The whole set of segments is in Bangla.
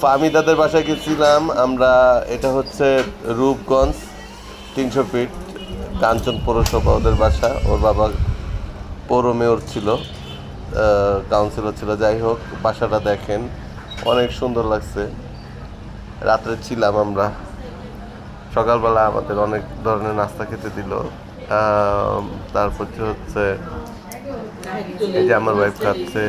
ফাহমিদাদের বাসায় গেছিলাম আমরা। এটা হচ্ছে রূপগঞ্জ 300 ফিট, কাঞ্চন পৌরসভা ওদের বাসা। ওর বাবা পৌর মেয়র ছিল, কাউন্সিলর ছিল। যাই হোক, বাসাটা দেখেন, অনেক সুন্দর লাগছে। রাত্রে ছিলাম আমরা। সকালবেলা আমাদের অনেক ধরনের নাস্তা খেতে দিল। তারপর হচ্ছে এই যে আমার ওয়াইফ খাচ্ছে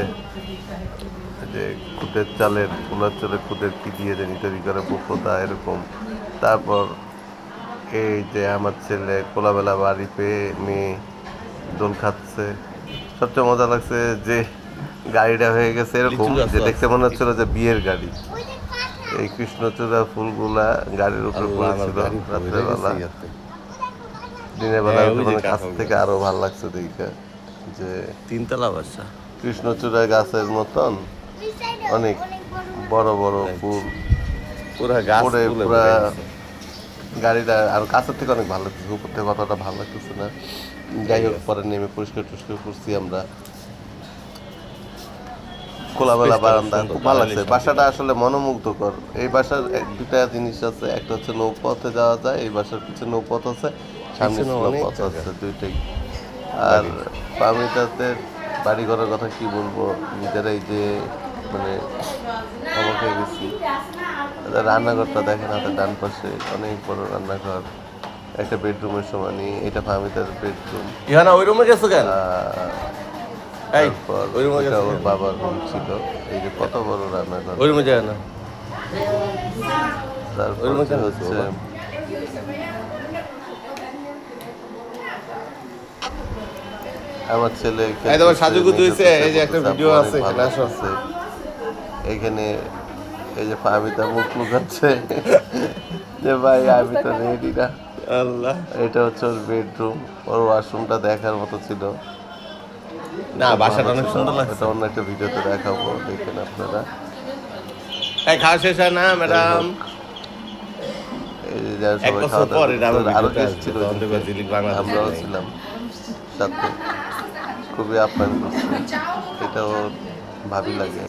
যে খুদের চালের, কুলার চালের খুদের কি দিয়ে জানি তৈরি করে পোকোদা এরকম। তারপর এই যে আমার ছেলে খোলাবেলা বাড়ি পেয়ে মেয়ে দোল খাচ্ছে। সবচেয়ে মজা লাগছে যে গাড়িটা হয়ে গেছে এরকম যে দেখতে মনে হচ্ছিল যে বিয়ের গাড়ি। এই কৃষ্ণচূড়া ফুলগুলা গাড়ির উপরে পড়েছিল রাত্রেবেলা। দিনের বেলা মানে কাছ থেকে আরো ভালো লাগছে দেখে যে 3 তলা বাসা, কৃষ্ণচূড়া গাছের মতন অনেক বড় বড় ফুল পুরা গাছ পরে ফুলে পুরা ভরে গেছে। গাড়িটা আর কাছের থেকে অনেক ভালো লাগতেছে, উপর থেকে কতটা ভালো লাগতেছে না। যাই হোক, পরে নেমে পরিষ্কার টরিষ্কার করছি আমরা। খোলামেলা বারান্দা, খুব ভালো লাগছে। বাসাটা আসলে মনোমুগ্ধকর। এই বাসার দুটা জিনিস আছে, একটা হচ্ছে নৌপথে যাওয়া যায়, এই বাসার পিছনে নৌপথ আছে, সামনে পথ আছে, দুইটাই। আর ফাহমিদাদের বাড়ি ঘরের কথা কি বলবো, নিজেরাই যে মানে অবাক হয়ে গেছি। রান্নাঘরটা দেখেন, হাতের ডান পাশে অনেক বড় রান্নাঘর, একটা বেডরুমের সমানই। এটা ফাহমিদার বেডরুম। ইহানা ওই রুমে গেছো কেন? তারপর এটা ওর বাবার রুম ছিল। এই যে কত বড় রান্নাঘর। ওই রুমে যায় না। তারপর হচ্ছে আমার ছেলে সাজুগুজু হয়েছে, এই যে একটা ভিডিও আছে এখানে। এই যে ফাহমিদা মুখ লুকাচ্ছে যে ভাই আমি তো রেডি না। আল্লাহ, এটা হচ্ছে ওর বেডরুম। ওর ওয়াশরুমটা দেখার মতো ছিল না। বাসাটা অনেক সুন্দর লাগছে। এটা অন্য একটা ভিডিওতে দেখাবো, দেখেন আপনারা। এই খাওয়া শেষ হয় না ম্যাডাম? এই যে যারা সবাই খাওয়া দাওয়া, আরো গেস্ট ছিল, আমরাও ছিলাম সাথে। খুবই আপ্যায়ন করছে, এটাও ভাবি লাগে।